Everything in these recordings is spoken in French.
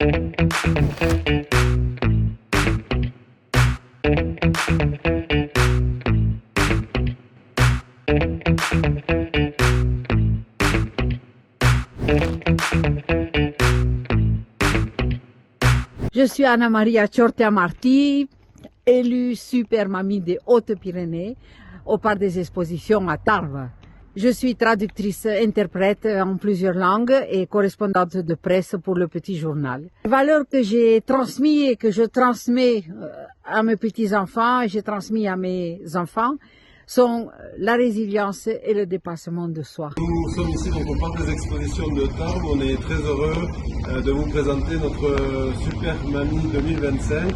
Je suis Anna Maria Ciortea Marti, élue super mamie des Hautes-Pyrénées au Parc des Expositions à Tarbes. Je suis traductrice-interprète en plusieurs langues et correspondante de presse pour le Petit Journal. Les valeurs que j'ai transmises et que je transmets à mes petits-enfants et j'ai transmis à mes enfants sont la résilience et le dépassement de soi. Nous sommes ici donc, au Parc des Expositions de Tarbes. On est très heureux de vous présenter notre Super Mamie 2025.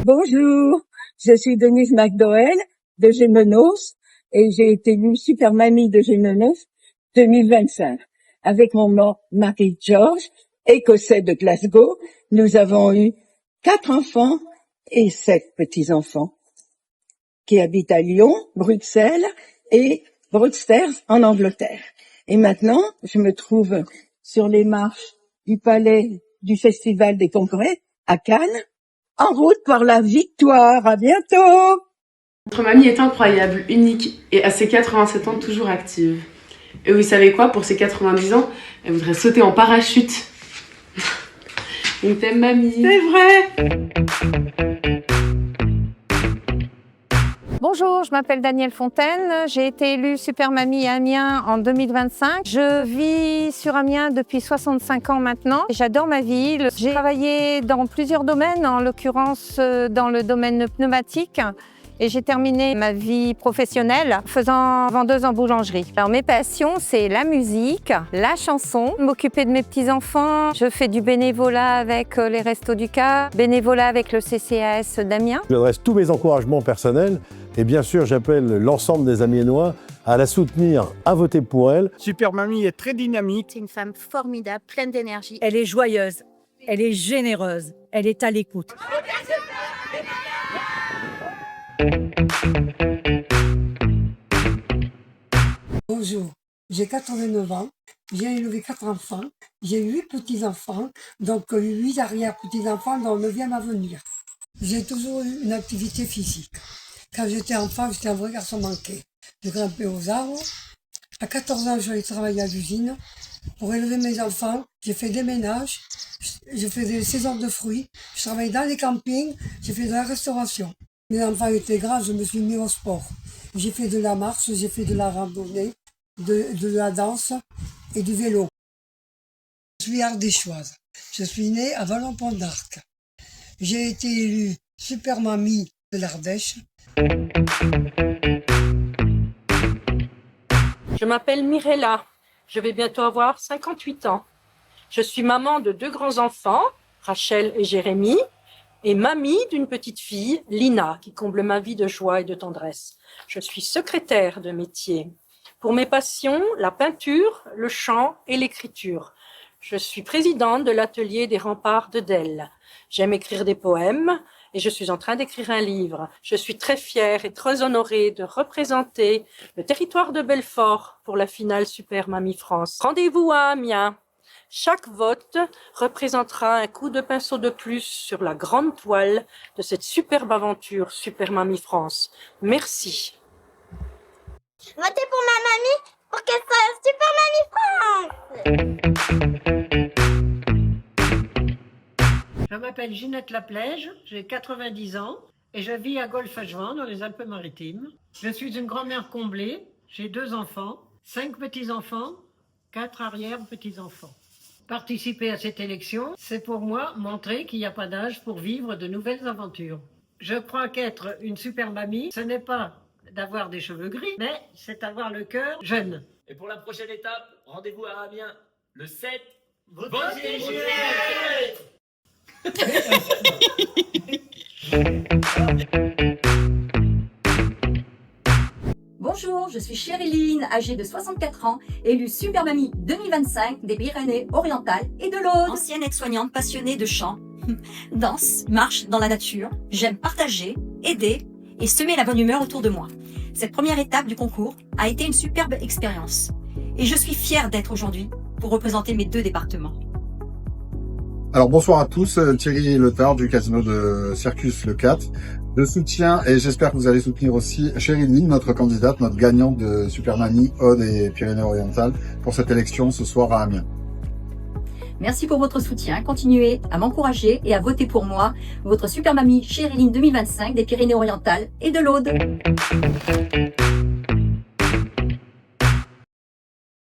Bonjour, je suis Denise McDowell de Gémenos et j'ai été élue Super Mamie de Gémenos 2025. Avec mon mari George, écossais de Glasgow, nous avons eu 4 enfants et 7 petits-enfants qui habitent à Lyon, Bruxelles et Broadstairs en Angleterre. Et maintenant, je me trouve sur les marches du palais du Festival des Congrès à Cannes, en route par la victoire. À bientôt! Notre mamie est incroyable, unique et à ses 87 ans toujours active. Et vous savez quoi, pour ses 90 ans, elle voudrait sauter en parachute. On t'aime mamie. C'est vrai! Bonjour, je m'appelle Danielle Fontaine, j'ai été élue Super Mamie à Amiens en 2025. Je vis sur Amiens depuis 65 ans maintenant. J'adore ma ville. J'ai travaillé dans plusieurs domaines, en l'occurrence dans le domaine pneumatique. Et j'ai terminé ma vie professionnelle faisant vendeuse en boulangerie. Alors mes passions, c'est la musique, la chanson, m'occuper de mes petits-enfants. Je fais du bénévolat avec les Restos du Cœur, bénévolat avec le CCAS d'Amiens. J'adresse tous mes encouragements personnels et bien sûr j'appelle l'ensemble des Amiénois à la soutenir, à voter pour elle. Super Mamie est très dynamique. C'est une femme formidable, pleine d'énergie. Elle est joyeuse, elle est généreuse, elle est à l'écoute. Bonjour, j'ai 89 ans, j'ai élevé 4 enfants, j'ai 8 petits-enfants, donc 8 arrière-petits-enfants dont 9e à venir. J'ai toujours eu une activité physique. Quand j'étais enfant, j'étais un vrai garçon manqué. Je grimpais aux arbres. À 14 ans, j'allais travailler à l'usine. Pour élever mes enfants, j'ai fait des ménages, je faisais des saisons de fruits, je travaillais dans les campings, j'ai fait de la restauration. Mes enfants étaient grands, je me suis mis au sport. J'ai fait de la marche, j'ai fait de la randonnée, de la danse et du vélo. Je suis ardéchoise. Je suis née à Vallon-Pont d'Arc. J'ai été élue Super Mamie de l'Ardèche. Je m'appelle Mirella. Je vais bientôt avoir 58 ans. Je suis maman de 2 grands-enfants, Rachel et Jérémy, et mamie d'une petite fille, Lina, qui comble ma vie de joie et de tendresse. Je suis secrétaire de métier. Pour mes passions, la peinture, le chant et l'écriture. Je suis présidente de l'atelier des remparts de Delle. J'aime écrire des poèmes et je suis en train d'écrire un livre. Je suis très fière et très honorée de représenter le territoire de Belfort pour la finale Super Mamie France. Rendez-vous à Amiens. Chaque vote représentera un coup de pinceau de plus sur la grande toile de cette superbe aventure Super Mamie France. Merci. Votez pour ma mamie pour qu'elle soit Super Mamie France. Je m'appelle Ginette Laplège, j'ai 90 ans et je vis à Golfe-Juan dans les Alpes-Maritimes. Je suis une grand-mère comblée, j'ai 2 enfants, 5 petits-enfants, 4 arrière-petits-enfants. Participer à cette élection, c'est pour moi montrer qu'il n'y a pas d'âge pour vivre de nouvelles aventures. Je crois qu'être une super mamie, ce n'est pas d'avoir des cheveux gris, mais c'est avoir le cœur jeune. Et pour la prochaine étape, rendez-vous à Amiens, le 7. Votez Bonjour, je suis Chériline, âgée de 64 ans, élue Super Mamie 2025 des Pyrénées-Orientales et de l'Aude. Ancienne aide-soignante passionnée de chant, danse, marche dans la nature, j'aime partager, aider et semer la bonne humeur autour de moi. Cette première étape du concours a été une superbe expérience. Et je suis fière d'être aujourd'hui pour représenter mes 2 départements. Alors bonsoir à tous, Thierry Letard du casino de Circus Le 4. Je soutiens et j'espère que vous allez soutenir aussi Chériline, notre candidate, notre gagnante de Super Mamie Aude et Pyrénées-Orientales pour cette élection ce soir à Amiens. Merci pour votre soutien. Continuez à m'encourager et à voter pour moi, votre Super Mamie Chériline 2025 des Pyrénées-Orientales et de l'Aude.